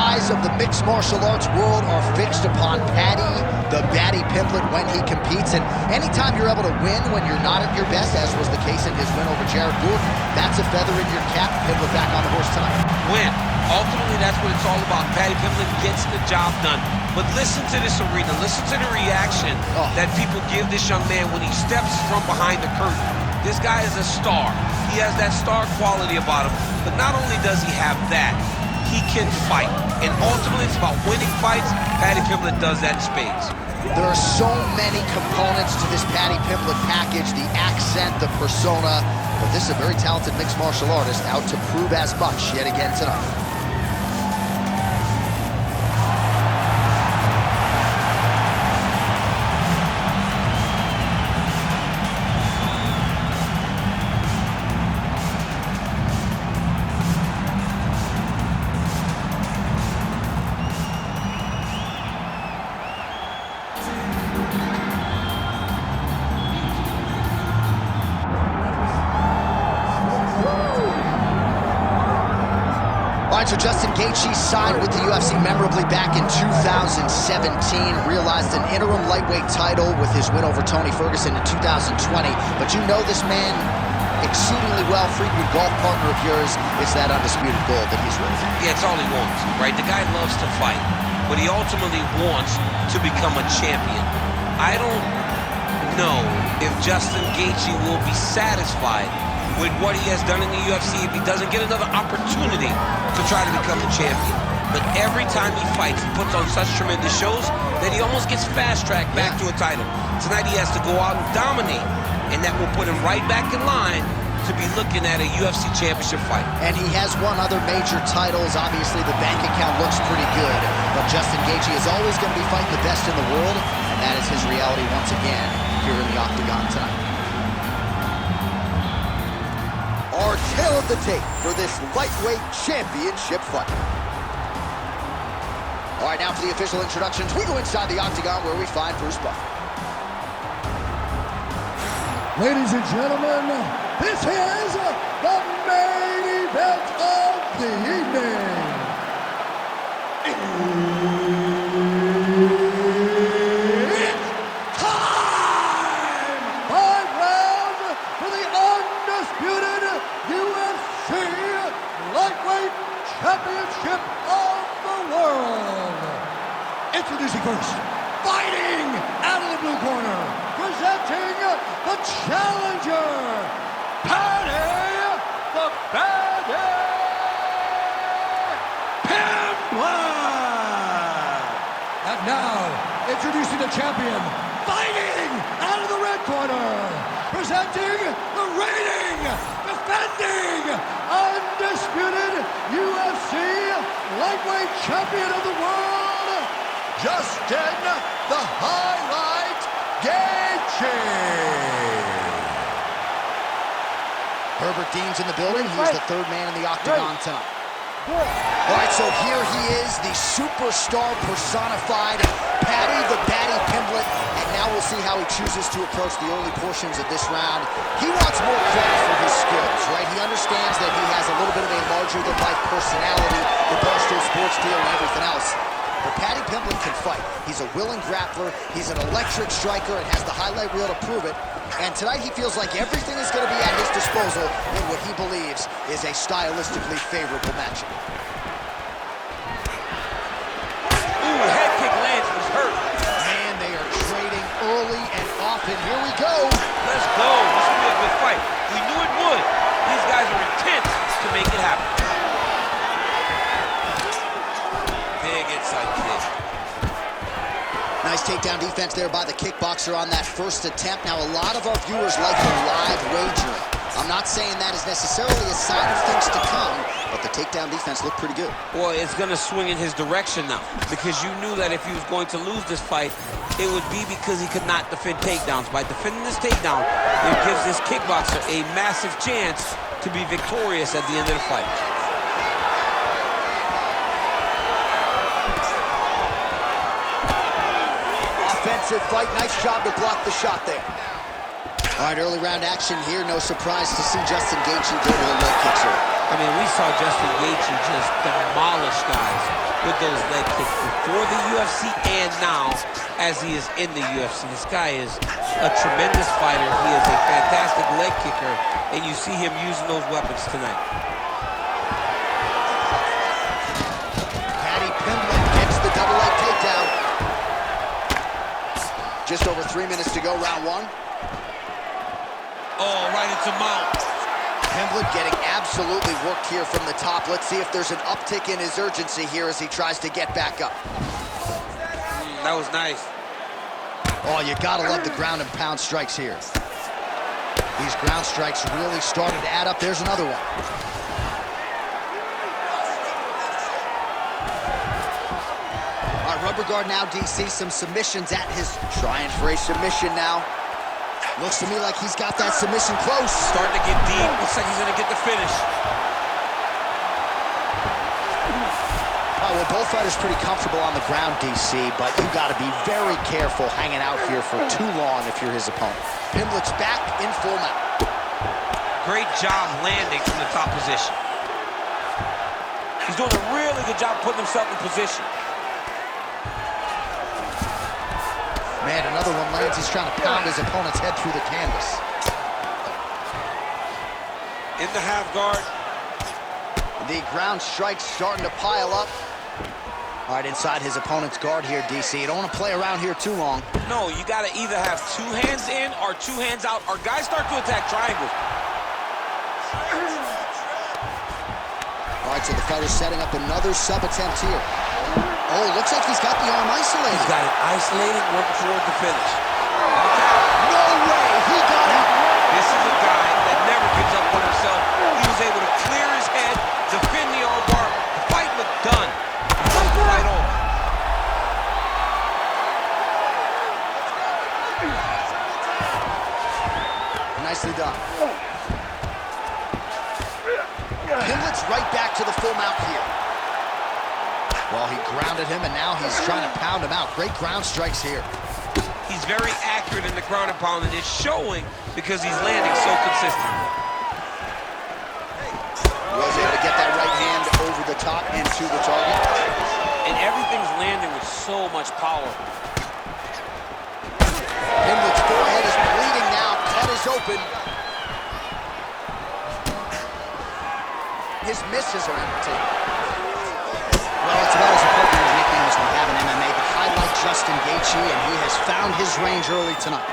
eyes of the mixed martial arts world are fixed upon Paddy, the Paddy Pimblett, when he competes. And anytime you're able to win when you're not at your best, as was the case in his win over Jared Gordon, that's a feather in your cap. Pimblett back on the horse tonight. Win. Ultimately, that's what it's all about. Paddy Pimblett gets the job done. But listen to this arena. Listen to the reaction that people give this young man when he steps from behind the curtain. This guy is a star. He has that star quality about him. But not only does he have that, he can fight. And ultimately, it's about winning fights. Paddy Pimblett does that in spades. There are so many components to this Paddy Pimblett package, the accent, the persona. But this is a very talented mixed martial artist out to prove as much yet again tonight. So Justin Gaethje signed with the UFC memorably back in 2017, realized an interim lightweight title with his win over Tony Ferguson in 2020. But you know this man exceedingly well, frequent golf partner of yours, is that undisputed gold that he's with. Yeah, it's all he wants, right? The guy loves to fight, but he ultimately wants to become a champion. I don't know if Justin Gaethje will be satisfied with what he has done in the UFC if he doesn't get another opportunity to try to become the champion. But every time he fights, he puts on such tremendous shows that he almost gets fast-tracked back to a title. Tonight he has to go out and dominate, and that will put him right back in line to be looking at a UFC championship fight. And he has won other major titles. Obviously, the bank account looks pretty good. But Justin Gaethje is always going to be fighting the best in the world, and that is his reality once again here in the Octagon tonight. Our tale of the tape for this lightweight championship fight. All right, now for the official introductions, we go inside the Octagon where we find Bruce Buffer. Ladies and gentlemen, this is the main event of the evening. It's time! 5 rounds for the undisputed UFC Lightweight Championship of the World. Introducing first, fighting out of the blue corner, presenting the challenger, Paddy the Paddy Pimblett. And now, introducing the champion, fighting out of the red corner, presenting the reigning, defending, undisputed UFC Lightweight Champion of the World, Justin the Highlight Gaethje. Herbert Dean's in the building. He's the third man in the Octagon tonight. All right, so here he is, the superstar personified, Paddy the Paddy Pimblett, and now we'll see how he chooses to approach the early portions of this round. He wants more credit for his skills, right? He understands that he has a little bit of a larger-than-life personality, the Barstool Sports deal and everything else. But Paddy Pimblett can fight. He's a willing grappler, he's an electric striker, and has the highlight reel to prove it. And tonight he feels like everything is going to be at his disposal in what he believes is a stylistically favorable matchup. Ooh, head kick lands, was hurt. Man, they are trading early and often. Here we go. Let's go. This will be a good fight. We knew it would. These guys are intense to make it happen. Big inside kick. Nice takedown defense there by the kickboxer on that first attempt. Now, a lot of our viewers like the live wagering. I'm not saying that is necessarily a sign of things to come, but the takedown defense looked pretty good. Well, it's going to swing in his direction now, because you knew that if he was going to lose this fight, it would be because he could not defend takedowns. By defending this takedown, it gives this kickboxer a massive chance to be victorious at the end of the fight. Offensive fight, nice job to block the shot there. All right, early round action here. No surprise to see Justin Gaethje go to the low kicks here. I mean, we saw Justin Gaethje just demolish guys with those leg kicks before the UFC and now as he is in the UFC. This guy is a tremendous fighter. He is a fantastic leg kicker, and you see him using those weapons tonight. Paddy Pimblett gets the double leg takedown. Just over 3 minutes to go, round one. Oh, right into mount. Pimblett getting absolutely worked here from the top. Let's see if there's an uptick in his urgency here as he tries to get back up. That was nice. Oh, you gotta love the ground and pound strikes here. These ground strikes really started to add up. There's another one. All right, rubber guard now, DC. Some submissions at his... Trying for a submission now. Looks to me like he's got that submission close. Starting to get deep. Looks like he's gonna get the finish. All right, well, both fighters pretty comfortable on the ground, DC, but you got to be very careful hanging out here for too long if you're his opponent. Pimblett's back in full mount. Great job landing from the top position. He's doing a really good job putting himself in position. Man, another one lands. He's trying to pound his opponent's head through the canvas. In the half guard. The ground strikes starting to pile up. All right, inside his opponent's guard here, DC. You don't want to play around here too long. No, you got to either have 2 hands in or 2 hands out, or guys start to attack triangles. All right, so the fighter's setting up another sub-attempt here. Oh, looks like he's got the arm isolated. He's got it isolated, working toward the finish. No way! He got it! This is a guy that never gives up on himself. He was able to clear his head, defend the armbar. The fight looked done. Right over. Nicely done. Pimblett's right back to the full mount here. Well, he grounded him, and now he's trying to pound him out. Great ground strikes here. He's very accurate in the ground and pound, and it's showing because he's landing so consistent. Was able to get that right hand over the top and to the target. And everything's landing with so much power. Pimblett's forehead is bleeding now. Cut is open. His misses are empty. Well, it's about as appropriate a nickname as we have in MMA. The highlight Justin Gaethje, and he has found his range early tonight.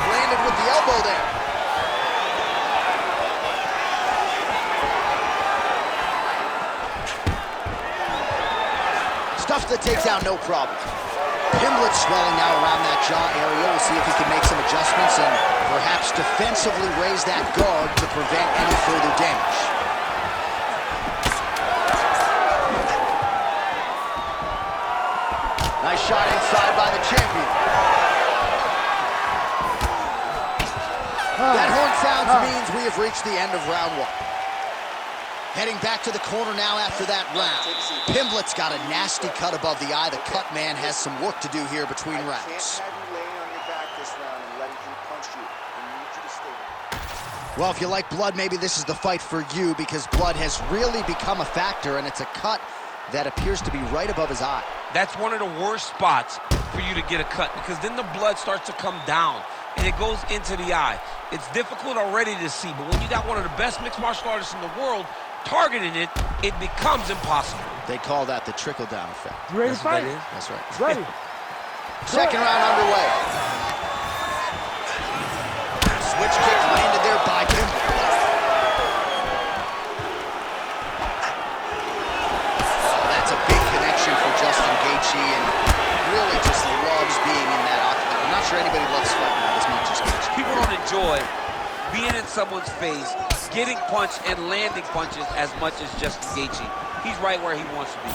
Landed with the elbow there. Stuffs the takedown, no problem. Pimblett's swelling now around that jaw area. We'll see if he can make some adjustments and perhaps defensively raise that guard to prevent any further damage. Nice shot inside by the champion. That horn sounds means we have reached the end of round one. Heading back to the corner now after that round. Pimblett's got a nasty cut above the eye. The cut man has some work to do here between rounds. Well, if you like blood, maybe this is the fight for you, because blood has really become a factor, and it's a cut that appears to be right above his eye. That's one of the worst spots for you to get a cut, because then the blood starts to come down and it goes into the eye. It's difficult already to see, but when you got one of the best mixed martial artists in the world targeting it, it becomes impossible. They call that the trickle-down effect. You ready to fight? That's right. Ready. Second round underway. Switch kick landed there by Pimblett. Oh, that's a big connection for Justin Gaethje, and really just loves being in that octagon. I'm not sure anybody loves fighting as much as Gaethje. People don't enjoy being in someone's face, getting punched and landing punches as much as Justin Gaethje. He's right where he wants to be.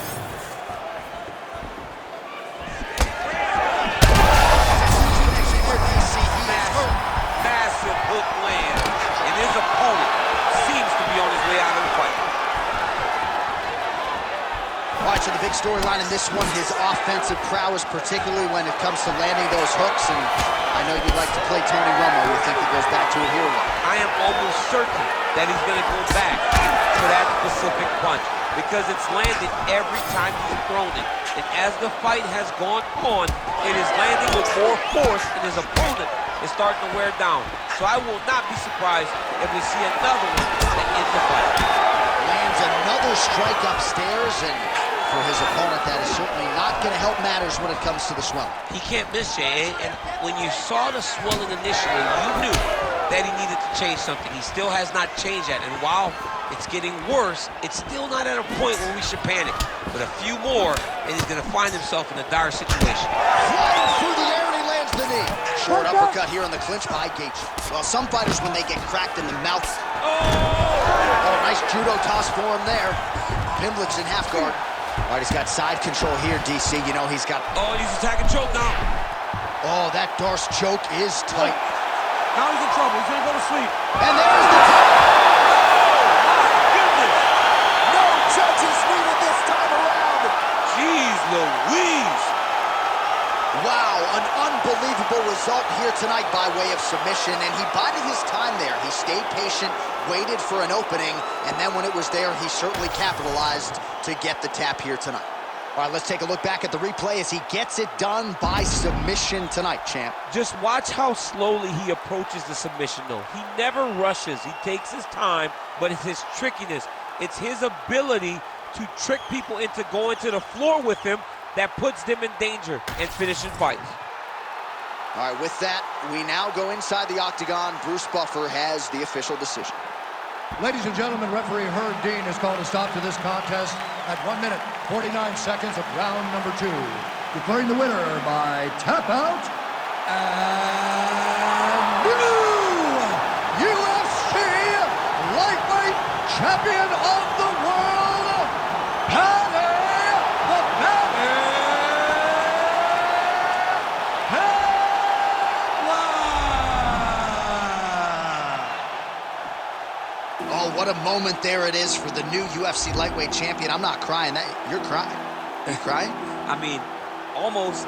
Massive hook land, and his opponent seems to be on his way out of the fight. All right, so the big storyline in this one, his offensive prowess, particularly when it comes to landing those hooks, and I know you'd like to play Tony Romo. You think he goes back to it here? I am almost certain that he's going to go back to that specific punch because it's landed every time he's thrown it. And as the fight has gone on, it is landing with more force, and his opponent is starting to wear down. So I will not be surprised if we see another one that ends the fight. Lands another strike upstairs, and for his opponent, that is certainly not going to help matters when it comes to the swelling. He can't miss, Jay, and when you saw the swelling initially, you knew that he needed to change something. He still has not changed that, and while it's getting worse, it's still not at a point where we should panic. But a few more, and he's going to find himself in a dire situation. Flying through the air, and he lands the knee. Short uppercut here on the clinch by Gaethje. Well, some fighters, when they get cracked in the mouth... Oh, nice judo toss for him there. Pimblett's in half guard. All right, he's got side control here, DC. You know, he's got... Oh, he's attacking choke now. Oh, that Darce choke is tight. Now he's in trouble. He's going to go to sleep. And there's the tap. Goodness. No judges needed this time around. Jeez Louise. Wow, an unbelievable result here tonight by way of submission, and he bided his time there. He stayed patient, waited for an opening, and then when it was there, he certainly capitalized to get the tap here tonight. All right, let's take a look back at the replay as he gets it done by submission tonight, champ. Just watch how slowly he approaches the submission, though. He never rushes. He takes his time, but it's his trickiness. It's his ability to trick people into going to the floor with him that puts them in danger and finishing fights. All right, with that, we now go inside the octagon. Bruce Buffer has the official decision. Ladies and gentlemen, referee Herb Dean has called a stop to this contest at 1 minute, 49 seconds of round number 2. Declaring the winner by tap out and new UFC lightweight champion of the world, Paddy the Paddy Pimblett. Oh, what a moment there it is for the new UFC lightweight champion. I'm not crying. You're crying. Are you crying? I mean, almost.